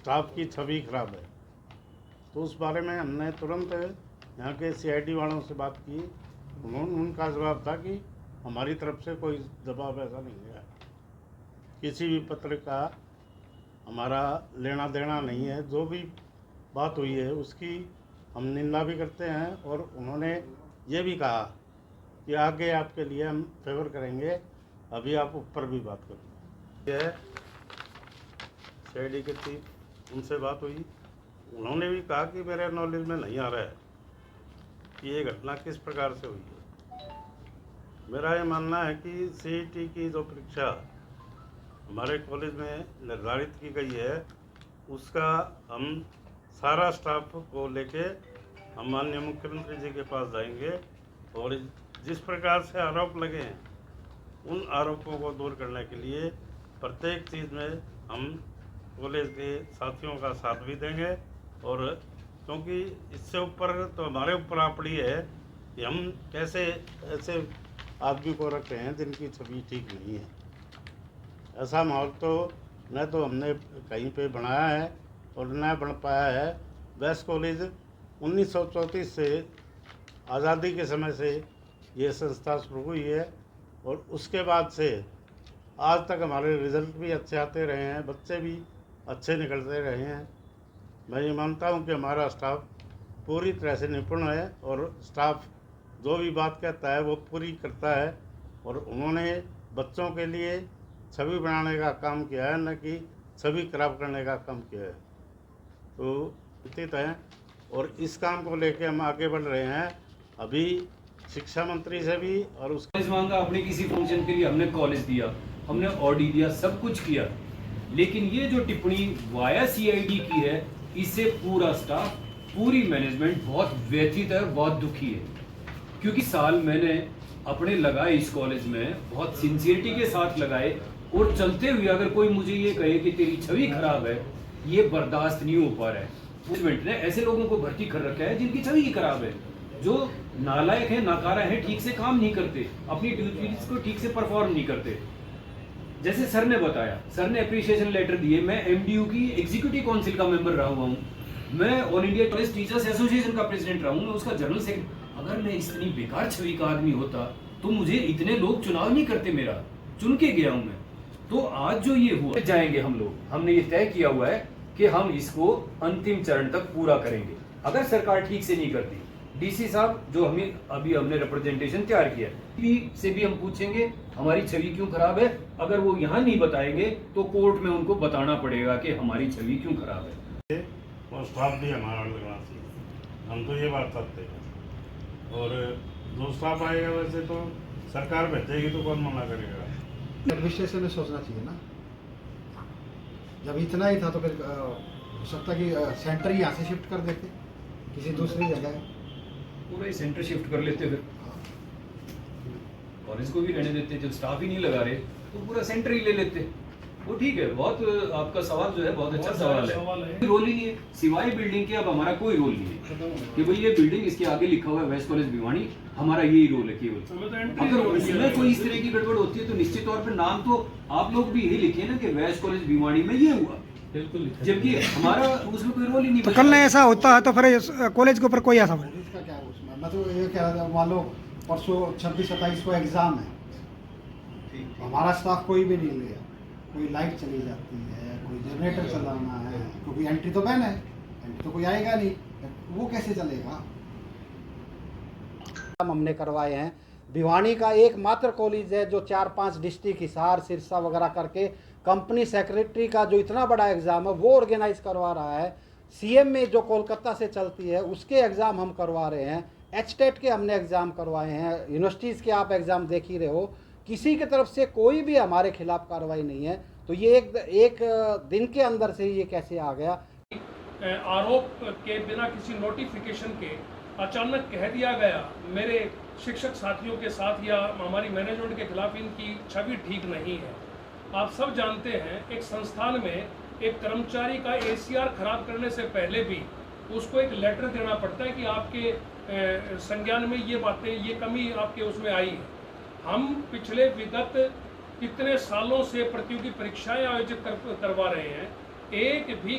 Staff की छवि खराब है। तो उस बारे में हमने तुरंत यहाँ के सीआईडी वालों से बात की। उनका जवाब था कि हमारी तरफ से कोई दबाव ऐसा नहीं है, किसी भी पत्र का हमारा लेना देना नहीं है। जो भी बात हुई है उसकी हम निंदा भी करते हैं, और उन्होंने ये भी कहा कि आगे आपके लिए हम फेवर करेंगे, अभी आप ऊपर भी बात करेंगे। यह सीआईडी के चीफ, उनसे बात हुई, उन्होंने भी कहा कि मेरे नॉलेज में नहीं आ रहा है कि ये घटना किस प्रकार से हुई है। मेरा ये मानना है कि सीईटी की जो परीक्षा हमारे कॉलेज में निर्धारित की गई है, उसका हम सारा स्टाफ को लेके हम माननीय मुख्यमंत्री जी के पास जाएंगे, और जिस प्रकार से आरोप लगे हैं उन आरोपों को दूर करने के लिए प्रत्येक चीज़ में हम कॉलेज के साथियों का साथ भी देंगे। और क्योंकि इससे ऊपर तो हमारे ऊपर आ पड़ी है कि हम कैसे ऐसे आदमी को रख रहे हैं जिनकी छवि ठीक नहीं है। ऐसा माहौल तो न तो हमने कहीं पे बनाया है और न बन पाया है। वेस्ट कॉलेज 1934 से आज़ादी के समय से ये संस्था शुरू हुई है, और उसके बाद से आज तक हमारे रिज़ल्ट भी अच्छे आते रहे हैं, बच्चे भी अच्छे निकलते रहे हैं। मैं ये मानता हूँ कि हमारा स्टाफ पूरी तरह से निपुण है, और स्टाफ जो भी बात कहता है वो पूरी करता है, और उन्होंने बच्चों के लिए छवि बनाने का काम किया है, न कि छवि खराब करने का काम किया है। तो चिंतित हैं, और इस काम को लेके हम आगे बढ़ रहे हैं। अभी शिक्षा मंत्री से भी और उसके कॉलेज मांगा, अपने किसी फंक्शन के लिए हमने कॉलेज दिया, हमने ऑडी दिया, सब कुछ किया, लेकिन ये जो टिप्पणी वाया सीआईडी की है, इससे पूरा स्टाफ, पूरी मैनेजमेंट बहुत व्यथित है, बहुत दुखी है। क्योंकि साल मैंने अपने लगाए इस कॉलेज में, बहुत सिंसियरिटी के साथ लगाए, और चलते हुए अगर कोई मुझे ये कहे कि तेरी छवि खराब है, ये बर्दाश्त नहीं हो पा रहा है। मैनेजमेंट ने ऐसे लोगों को भर्ती कर रखा है जिनकी छवि ही खराब है, जो नालायक है, नाकारा है, ठीक से काम नहीं करते, अपनी ड्यूटीज को ठीक से परफॉर्म नहीं करते। जैसे सर ने बताया, सर ने अप्रिसिएशन लेटर दिए। मैं एमडीयू की एग्जीक्यूटिव काउंसिल का मेंबर रहा हुआ हूँ, मैं all India college teachers association का प्रेसिडेंट रहा हूँ, मैं उसका जनरल सेक्रेटरी। अगर मैं इतनी बेकार छवि का आदमी होता तो मुझे इतने लोग चुनाव नहीं करते, मेरा चुन के गया हूँ मैं। तो आज जो ये हुआ, जाएंगे हम लोग, हमने ये तय किया हुआ है कि हम इसको अंतिम चरण तक पूरा करेंगे। अगर सरकार ठीक से नहीं करती, डीसी साहब जो हमें अभी हमने रिप्रेजेंटेशन तैयार किया है, से भी हम पूछेंगे हमारी छवि क्यों खराब है। अगर वो यहाँ नहीं बताएंगे तो कोर्ट में उनको बताना पड़ेगा कि हमारी छवि क्यों खराब है। और स्टाफ भी हमारा लगना चाहिए, हम तो ये बात करते हैं। और जो स्टाफ आएगा वैसे तो सरकार भेजेगी, तो कौन मना करेगा। एडमिनिस्ट्रेशन में सोचना चाहिए ना, जब इतना ही था तो फिर हो सकता कि सेंटर ही यहाँ से शिफ्ट कर देते किसी दूसरी जगह, पूरा ही सेंटर शिफ्ट कर लेते, फिर कॉलेज को भी रहने देते। जब स्टाफ ही नहीं लगा रहे तो पूरा सेंटर ही ले लेते। वो ठीक है, बहुत आपका सवाल जो है बहुत अच्छा सवाल है। रोल ही नहीं है सिवाय बिल्डिंग के, अब हमारा कोई रोल नहीं है कि भाई ये बिल्डिंग, इसके आगे लिखा हुआ है वेस्ट कॉलेज भिवानी, हमारा यही रोल है केवल। अगर उसमें कोई इस तरह की गड़बड़ होती है तो निश्चित तौर पर नाम तो आप लोग भी यही लिखे ना कि वेस्ट कॉलेज भिवानी में ये हुआ, जबकि हमारा उसमें कोई रोल ही नहीं। तो कल ऐसा होता है तो फिर कॉलेज के ऊपर कोई ऐसा इसका क्या है उसमें, मैं तो ये कह रहा था, मान लो परसों 26-27 को एग्जाम है, हमारा स्टाफ कोई भी नहीं लिया, कोई लाइट चली जाती है, कोई जनरेटर चलाना है, क्योंकि एंट्री तो बैन है, एंट्री तो कोई आएगा नहीं, वो कैसे चलेगा। हमने करवाए हैं। भिवानी का एकमात्र कॉलेज है जो 4-5 डिस्ट्रिक्ट, हिसार, सिरसा वगैरह करके कंपनी सेक्रेटरी का जो इतना बड़ा एग्ज़ाम है वो ऑर्गेनाइज करवा रहा है। सीएम में जो कोलकाता से चलती है उसके एग्ज़ाम हम करवा रहे हैं। एचटेट के हमने एग्ज़ाम करवाए हैं। यूनिवर्सिटीज़ के आप एग्ज़ाम देख ही रहे हो, किसी की तरफ से कोई भी हमारे खिलाफ कार्रवाई नहीं है। तो ये एक दिन के अंदर से ये कैसे आ गया। आरोप के बिना किसी नोटिफिकेशन के अचानक कह दिया गया मेरे शिक्षक साथियों के साथ या हमारी मैनेजमेंट के खिलाफ इनकी छवि ठीक नहीं है। आप सब जानते हैं एक संस्थान में एक कर्मचारी का एसीआर खराब करने से पहले भी उसको एक लेटर देना पड़ता है कि आपके संज्ञान में ये बातें, ये कमी आपके उसमें आई है। हम पिछले विगत कितने सालों से प्रतियोगी परीक्षाएं आयोजित करवा रहे हैं, एक भी